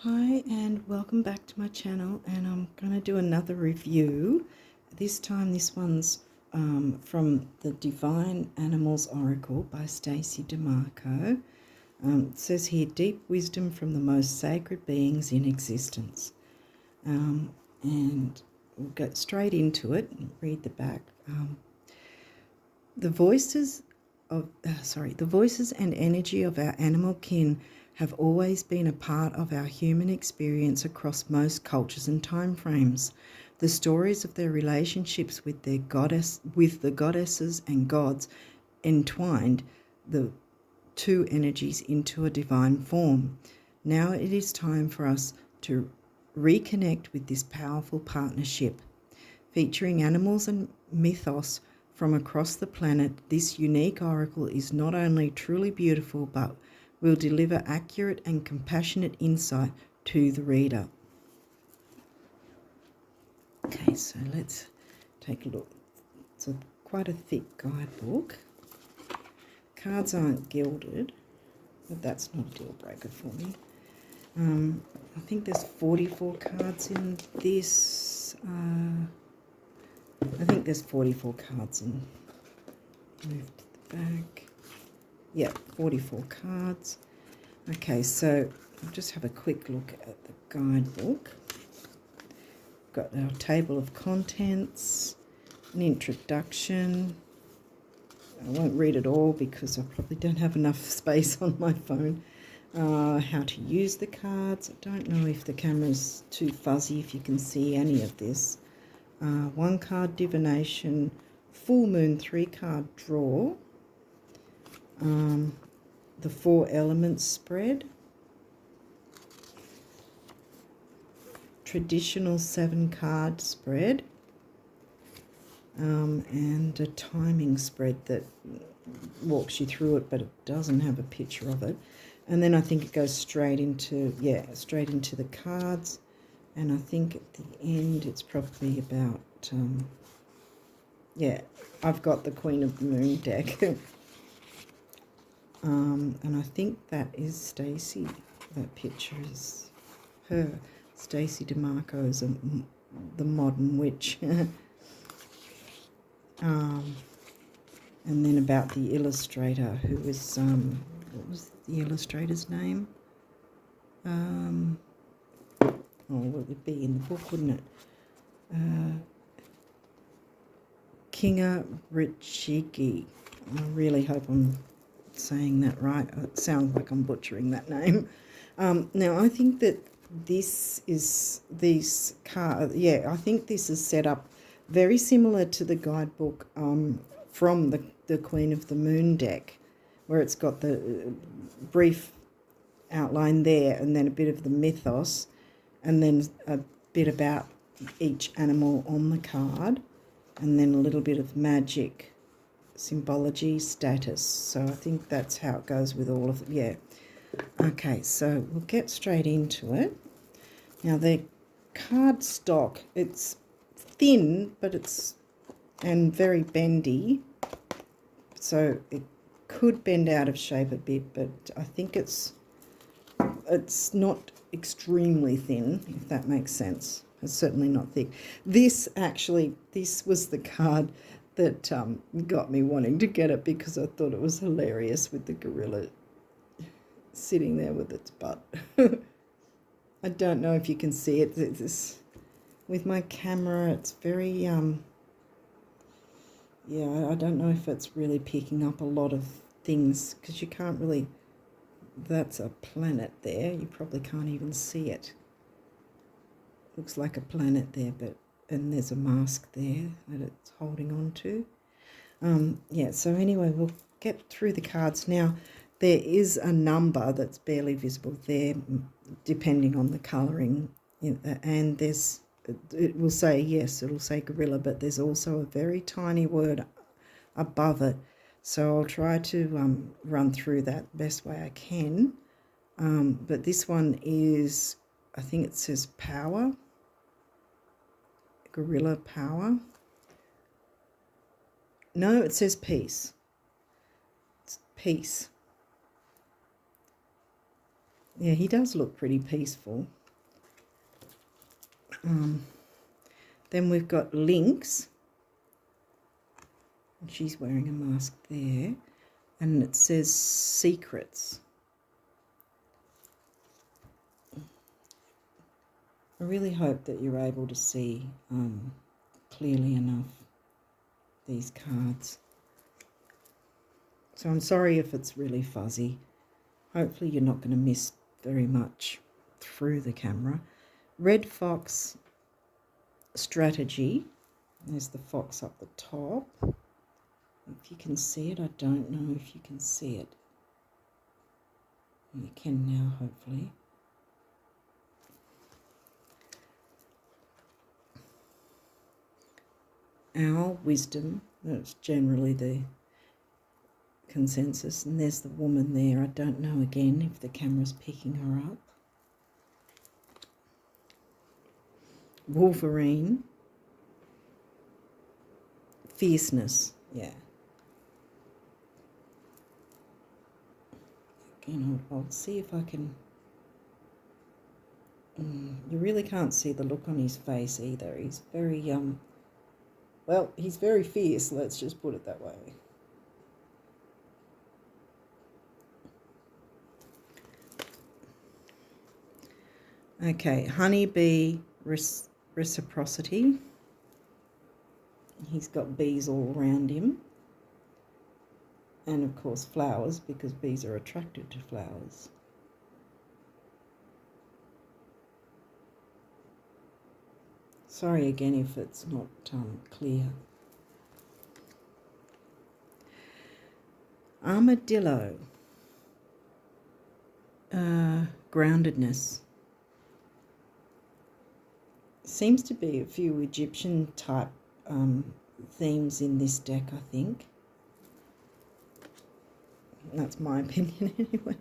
Hi and welcome back to my channel, and I'm going to do another review. This time this one's from the Divine Animals Oracle by Stacey Demarco. It says here, deep wisdom from the most sacred beings in existence. And we'll get straight into it and read the back. The voices and energy of our animal kin have always been a part of our human experience across most cultures and time frames. The stories of their relationships with the goddesses and gods entwined the two energies into a divine form. Now it is time for us to reconnect with this powerful partnership. Featuring animals and mythos from across the planet, this unique oracle is not only truly beautiful, but will deliver accurate and compassionate insight to the reader. Okay, so let's take a look. It's quite a thick guidebook. Cards aren't gilded, but that's not a deal breaker for me. I think there's 44 cards in this. I think there's 44 cards in. Move to the back. Yeah, 44 cards. Okay, so I'll just have a quick look at the guidebook. Got our table of contents, an introduction. I won't read it all because I probably don't have enough space on my phone. How to use the cards. I don't know if the camera's too fuzzy, if you can see any of this. One card divination, full moon 3-card draw. The 4 elements spread, traditional 7-card spread, and a timing spread that walks you through it, but it doesn't have a picture of it. And then I think it goes straight into the cards. And I think at the end it's probably about, I've got the Queen of the Moon deck. And I think that is Stacey. That picture is her. Stacey Demarco is the modern witch. And then about the illustrator, who was, what was the illustrator's name? It would be in the book, wouldn't it? Kinga Richigi. I really hope I'm saying that right. It sounds like I'm butchering that name. Now, I think that this is I think this is set up very similar to the guidebook from the Queen of the Moon deck, where it's got the brief outline there and then a bit of the mythos and then a bit about each animal on the card and then a little bit of magic, symbology, status. So I think that's how it goes with all of it. Yeah. Okay, so we'll get straight into it. Now the card stock, it's thin, but and very bendy. So it could bend out of shape a bit, but I think it's not extremely thin, if that makes sense. It's certainly not thick. This was the card that got me wanting to get it because I thought it was hilarious with the gorilla sitting there with its butt. I don't know if you can see it. With my camera, it's very, I don't know if it's really picking up a lot of things because you can't really, that's a planet there. You probably can't even see it. Looks like a planet there, and there's a mask there that it's holding on to. So anyway, we'll get through the cards. Now, there is a number that's barely visible there, depending on the colouring. And it will say, yes, it'll say gorilla, but there's also a very tiny word above it. So I'll try to run through that the best way I can. But this one is, I think it says power. Gorilla power. No, it says peace. It's peace. Yeah, he does look pretty peaceful. Then we've got Lynx. She's wearing a mask there. And it says secrets. I really hope that you're able to see clearly enough these cards. So I'm sorry if it's really fuzzy. Hopefully you're not going to miss very much through the camera. Red Fox Strategy. There's the fox up the top. If you can see it, I don't know if you can see it. You can now, hopefully. Owl, wisdom, that's generally the consensus. And there's the woman there. I don't know again if the camera's picking her up. Wolverine. Fierceness, yeah. Again, I'll see if I can... you really can't see the look on his face either. He's very, well, he's very fierce, let's just put it that way. Okay, honeybee reciprocity. He's got bees all around him. And of course flowers, because bees are attracted to flowers. Sorry again if it's not clear. Armadillo. Groundedness. Seems to be a few Egyptian type themes in this deck, I think. That's my opinion anyway.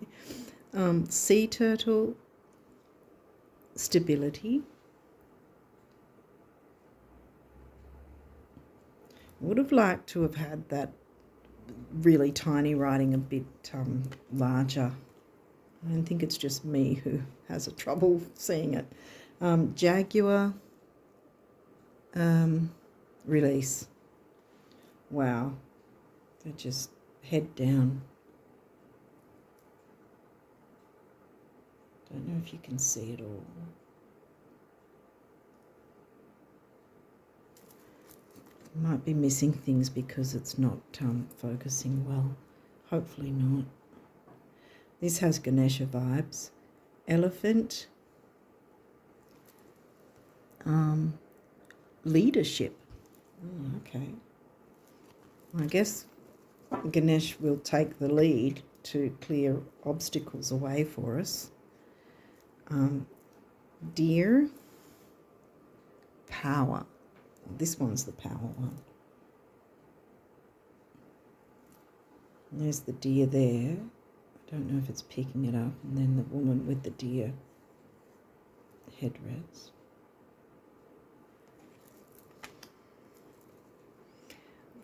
Sea turtle, stability. Would have liked to have had that really tiny writing a bit larger. I don't think it's just me who has a trouble seeing it. Jaguar, release. Wow, they're just head down. Don't know if you can see it all. Might be missing things because it's not focusing well. Hopefully not. This has Ganesha vibes. Elephant. Leadership. Oh, okay. I guess Ganesh will take the lead to clear obstacles away for us. Deer. Power. This one's the power one. And there's the deer there. I don't know if it's picking it up. And then the woman with the deer headdress.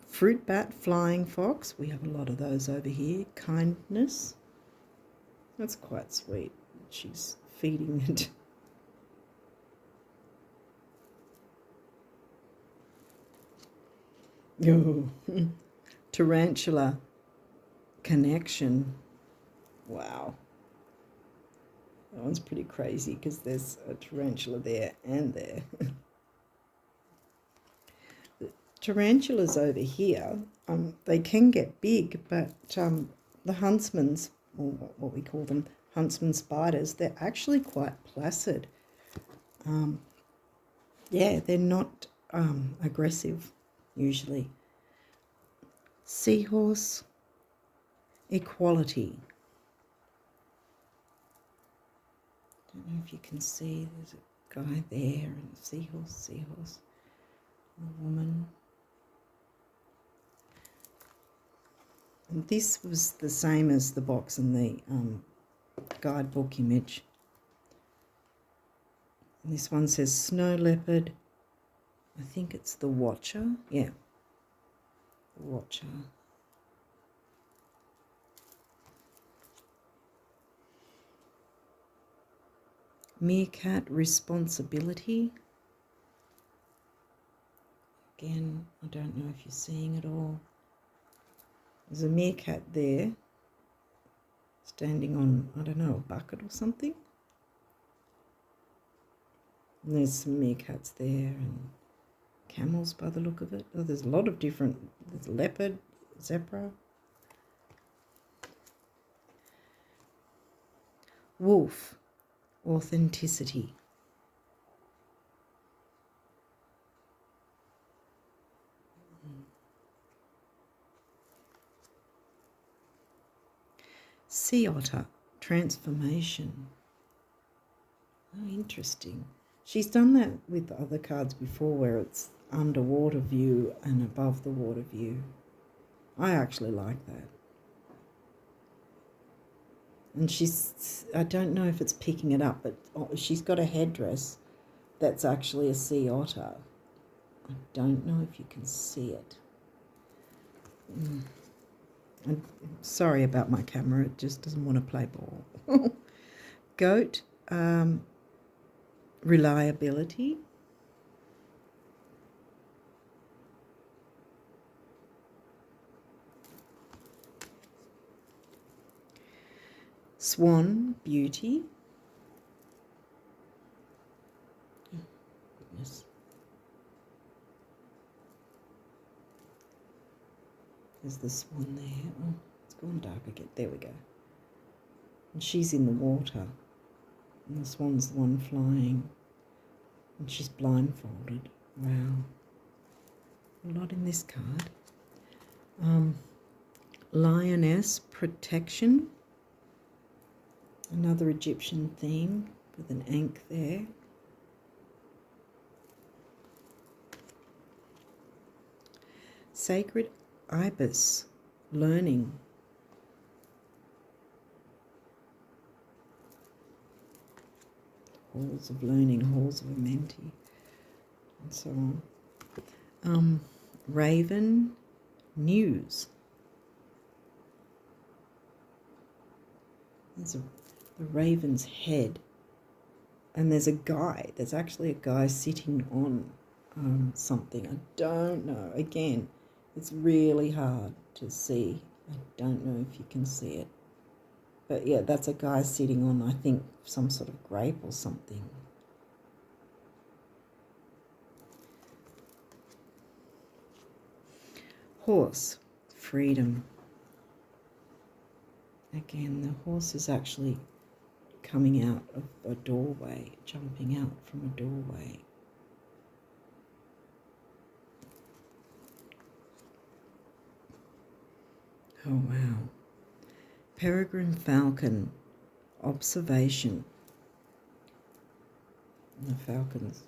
Fruit bat, flying fox. We have a lot of those over here. Kindness. That's quite sweet. She's feeding it. Oh. Tarantula connection. Wow. That one's pretty crazy because there's a tarantula there and there. The tarantulas over here, they can get big, but the huntsman's, or what we call them, huntsman spiders, they're actually quite placid. Yeah, they're not aggressive usually. Seahorse, equality. Don't know if you can see, there's a guy there, and a seahorse, a woman. And this was the same as the box and the guidebook image. And this one says snow leopard. I think it's the Watcher. Yeah, the Watcher. Meerkat, responsibility. again. I don't know if you're seeing it all. There's a meerkat there, standing on, I don't know, a bucket or something. And there's some meerkats there and camels by the look of it. Oh, there's a lot of different, there's leopard, zebra. Wolf, authenticity. Sea otter, transformation. Oh, interesting. She's done that with other cards before where it's underwater view and above the water view. I actually like that. And she's, I don't know if it's picking it up, but she's got a headdress that's actually a sea otter. I don't know if you can see it. I'm sorry about my camera, it just doesn't want to play ball. Goat, reliability. Swan, beauty. Oh, goodness. There's the swan there. Oh, it's gone dark again. There we go. And she's in the water. And the swan's the one flying. And she's blindfolded. Wow. A lot in this card. Lioness, protection. Another Egyptian theme with an ankh there. Sacred ibis, learning. Halls of learning, halls of amenti, and so on. Raven, news. There's the raven's head, and there's a guy. There's actually a guy sitting on something. I don't know. Again, it's really hard to see. I don't know if you can see it. But yeah, that's a guy sitting on, I think, some sort of grape or something. Horse, freedom. Again, the horse is actually coming out of a doorway, jumping out from a doorway. Oh, wow. Peregrine falcon, observation. And the falcon's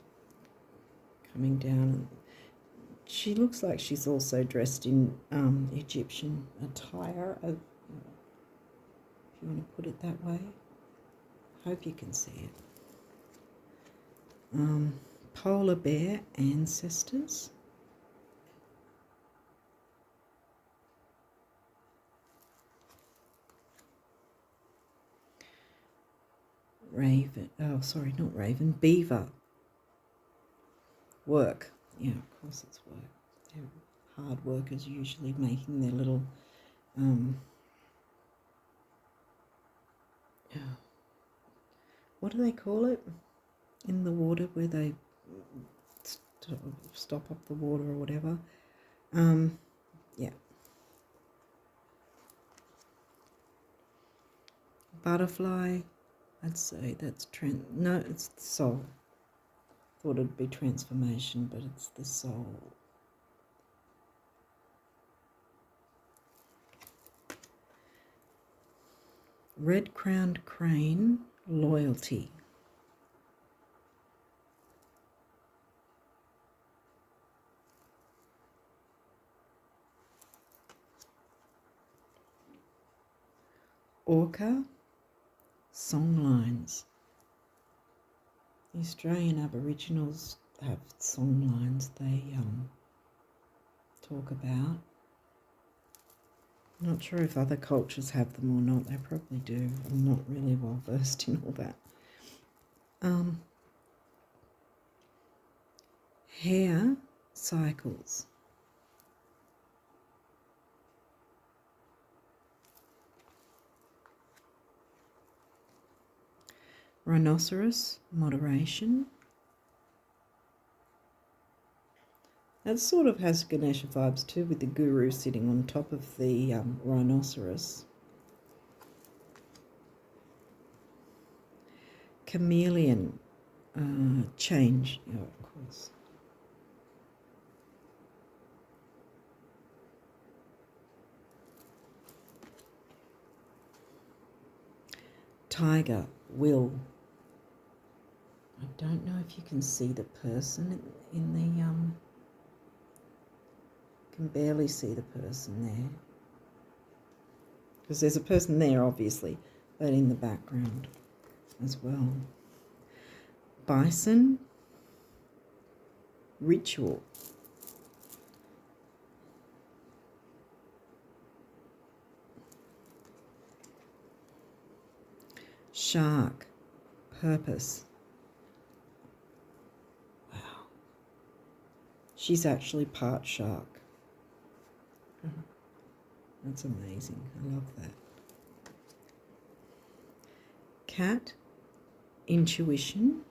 coming down. She looks like she's also dressed in Egyptian attire, if you want to put it that way. Hope you can see it. Polar bear, ancestors. Raven, oh sorry, not raven, beaver. Work, yeah, of course it's work. They're hard workers usually making their little, what do they call it in the water where they stop up the water or whatever? Yeah. Butterfly, I'd say that's no, it's the soul. Thought it'd be transformation, but it's the soul. Red-crowned crane, loyalty. Orca, songlines. The Australian Aboriginals have songlines they talk about. I'm not sure if other cultures have them or not. They probably do. I'm not really well versed in all that. Hare, cycles. Rhinoceros, moderation. That sort of has Ganesha vibes too, with the guru sitting on top of the rhinoceros. Chameleon, change, yeah, of course. Tiger, will. I don't know if you can see the person in the, can barely see the person there. Because there's a person there, obviously, but in the background as well. Bison, ritual. Shark, purpose. Wow. She's actually part shark. That's amazing. I love that. Cat, intuition.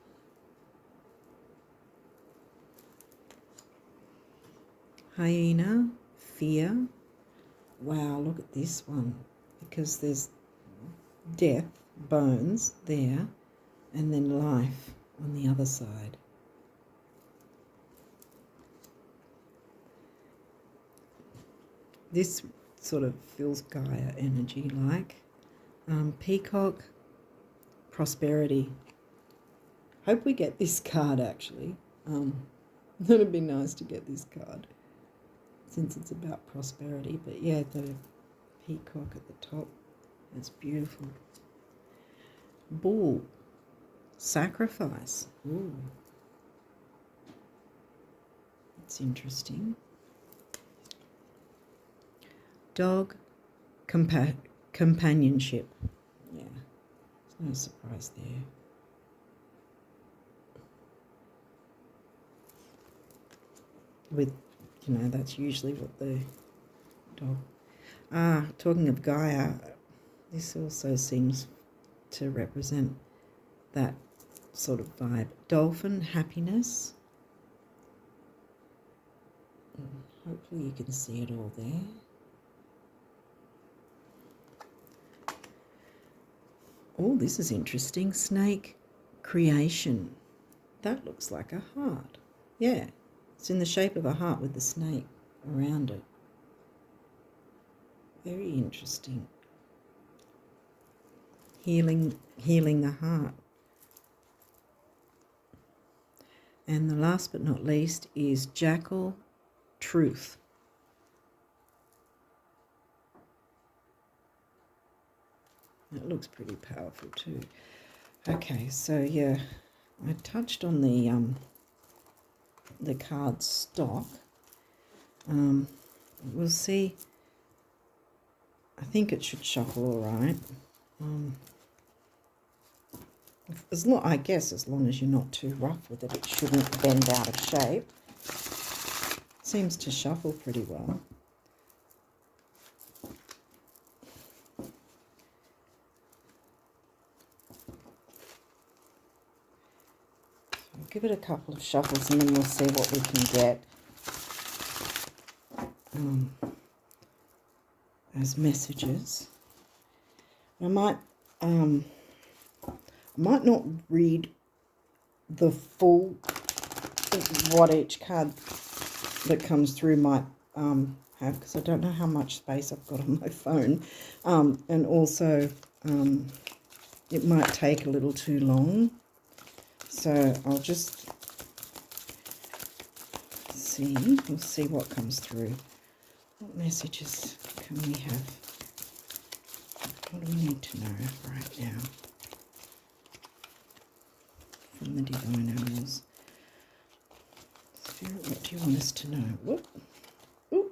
Hyena, fear. Wow, look at this one. Because there's death, bones there, and then life on the other side. This sort of feels Gaia energy like. Peacock, prosperity. Hope we get this card actually. It'd be nice to get this card since it's about prosperity. But yeah, the peacock at the top. That's beautiful. Bull, sacrifice. Ooh. That's interesting. Dog, companionship. Yeah, there's no surprise there. With, you know, that's usually what the dog... talking of Gaia, this also seems to represent that sort of vibe. Dolphin, happiness. Hopefully you can see it all there. Oh, this is interesting. Snake, creation. That looks like a heart. Yeah, it's in the shape of a heart with the snake around it. Very interesting. Healing the heart. And the last but not least is jackal, truth. That looks pretty powerful too. Okay, so yeah, I touched on the card stock. We'll see. I think it should shuffle all right. I guess as long as you're not too rough with it, it shouldn't bend out of shape. Seems to shuffle pretty well. I'll give it a couple of shuffles and then we'll see what we can get as messages. I might not read the full what each card that comes through might have, because I don't know how much space I've got on my phone, and also it might take a little too long, so I'll just see. We'll see what comes through. What messages can we have? What do we need to know right now from the divine animals? Spirit, what do you want us to know? Whoop. Oop.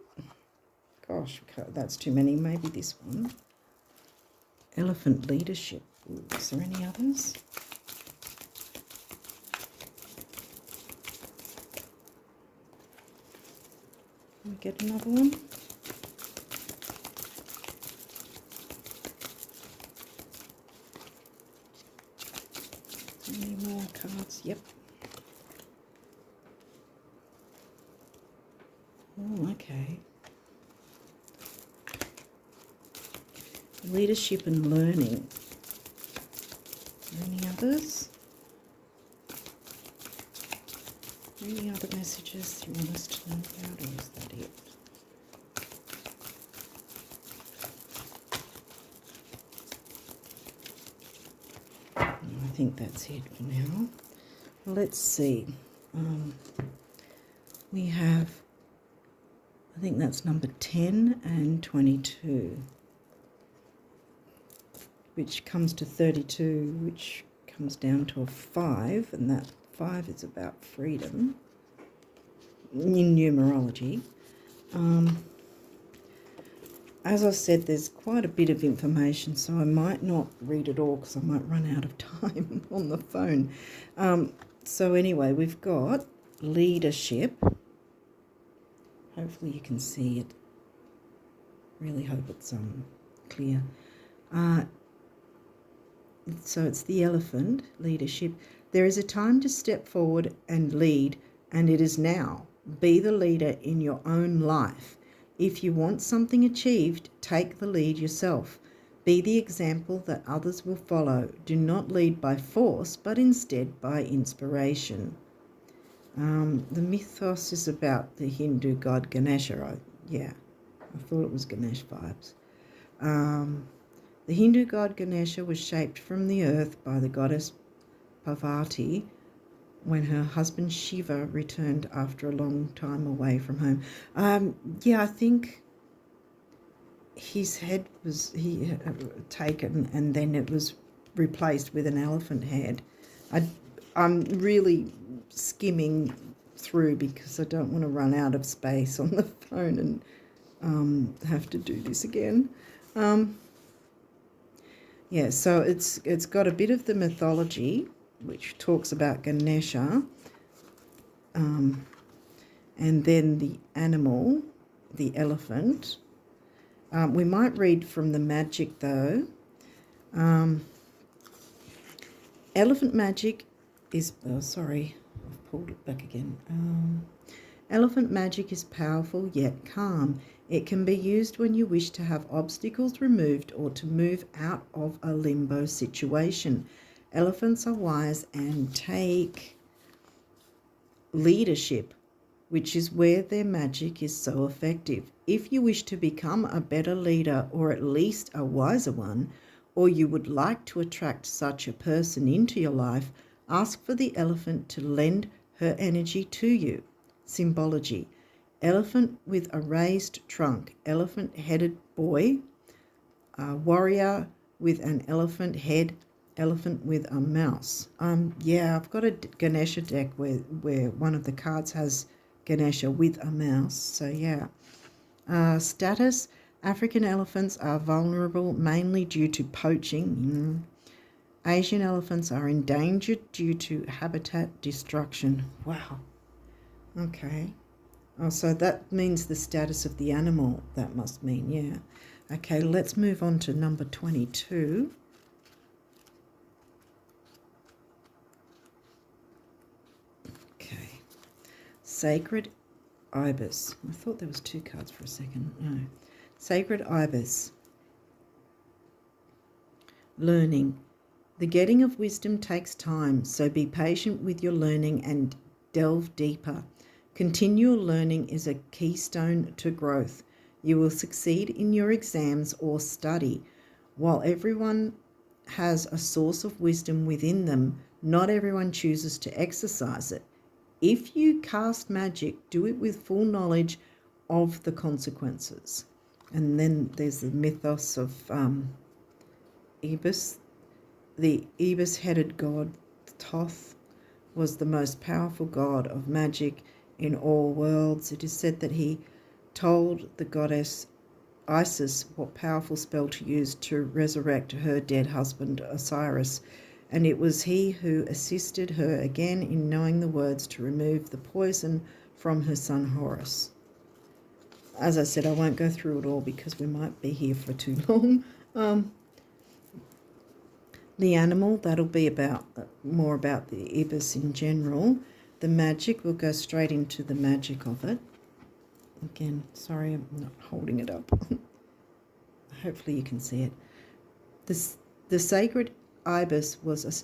Gosh, that's too many. Maybe this one. Elephant leadership. Ooh, is there any others? get another one. Any more cards? Yep. Oh, okay. Leadership and learning. Any others? Any other messages you want us to know about, or is that it? I think that's it for now. Let's see. We have, I think that's number 10 and 22, which comes to 32, which comes down to a 5, and that 5 is about freedom in numerology. As I said, there's quite a bit of information, so I might not read it all because I might run out of time on the phone. So anyway, we've got leadership. Hopefully you can see it. Really hope it's clear. So it's the elephant, leadership. There is a time to step forward and lead, and it is now. Be the leader in your own life. If you want something achieved, take the lead yourself. Be the example that others will follow. Do not lead by force, but instead by inspiration. The mythos is about the Hindu god Ganesha. I thought it was Ganesh vibes. The Hindu god Ganesha was shaped from the earth by the goddess Parvati when her husband Shiva returned after a long time away from home. I think his head was taken and then it was replaced with an elephant head. I'm really skimming through because I don't want to run out of space on the phone and have to do this again. So it's got a bit of the mythology, which talks about Ganesha, and then the animal, the elephant. We might read from the magic though. Elephant magic is, I've pulled it back again. Elephant magic is powerful yet calm. It can be used when you wish to have obstacles removed or to move out of a limbo situation. Elephants are wise and take leadership, which is where their magic is so effective. If you wish to become a better leader or at least a wiser one, or you would like to attract such a person into your life, ask for the elephant to lend her energy to you. Symbology: elephant with a raised trunk, elephant-headed boy, warrior with an elephant head, elephant with a mouse. I've got a Ganesha deck where one of the cards has Ganesha with a mouse. So status: African elephants are vulnerable mainly due to poaching. Asian elephants are endangered due to habitat destruction. Wow. Okay. Oh, so that means the status of the animal, that must mean, yeah. Okay, let's move on to number 22. Okay. Sacred Ibis. I thought there was 2 cards for a second. No. Sacred Ibis. Learning. The getting of wisdom takes time, so be patient with your learning and delve deeper. Continual learning is a keystone to growth. You will succeed in your exams or study. While everyone has a source of wisdom within them, not everyone chooses to exercise it. If you cast magic, do it with full knowledge of the consequences. And then there's the mythos of Ibis. The Ibis-headed god Thoth was the most powerful god of magic in all worlds. It is said that he told the goddess Isis what powerful spell to use to resurrect her dead husband Osiris, and it was he who assisted her again in knowing the words to remove the poison from her son Horus. As I said, I won't go through it all because we might be here for too long. The animal, that'll be about more about the ibis in general. The magic, we'll go straight into the magic of it. Again, sorry I'm not holding it up. Hopefully you can see it. The sacred ibis was a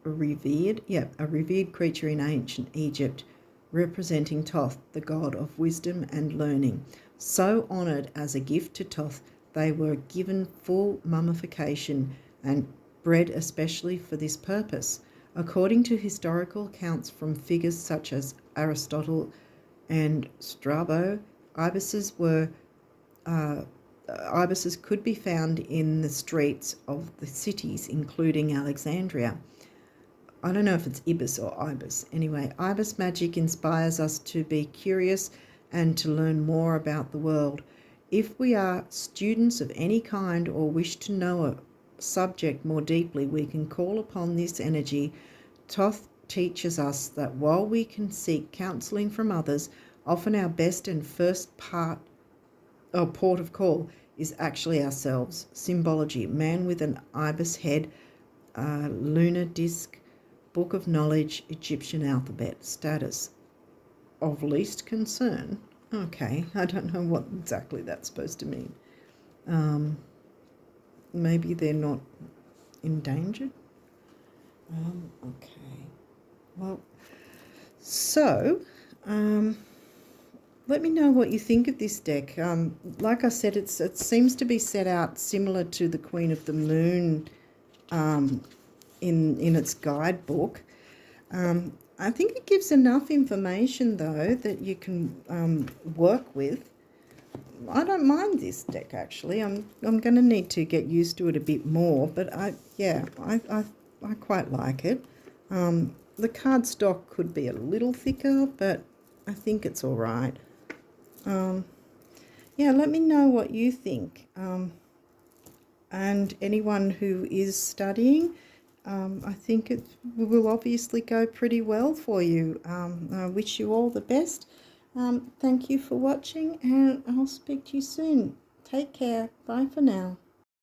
revered creature in ancient Egypt, representing Thoth, the god of wisdom and learning. So honoured as a gift to Thoth, they were given full mummification and bred especially for this purpose. According to historical accounts from figures such as Aristotle and Strabo, ibises could be found in the streets of the cities, including Alexandria. I don't know if it's ibis or ibis. Anyway, ibis magic inspires us to be curious and to learn more about the world. If we are students of any kind or wish to know a subject more deeply, we can call upon this energy. Thoth teaches us that while we can seek counselling from others, often our best and first port of call is actually ourselves. Symbology: man with an ibis head, lunar disc, book of knowledge, Egyptian alphabet. Status: of least concern. Okay, I don't know what exactly that's supposed to mean. Maybe they're not endangered. Okay. Well, so let me know what you think of this deck. Like I said, it seems to be set out similar to the Queen of the Moon in its guidebook. I think it gives enough information, though, that you can work with. I don't mind this deck, actually. I'm going to need to get used to it a bit more, but I quite like it. The cardstock could be a little thicker, but I think it's all right. Yeah, let me know what you think. And anyone who is studying, I think it will obviously go pretty well for you. I wish you all the best. Thank you for watching, and I'll speak to you soon. Take care. Bye for now.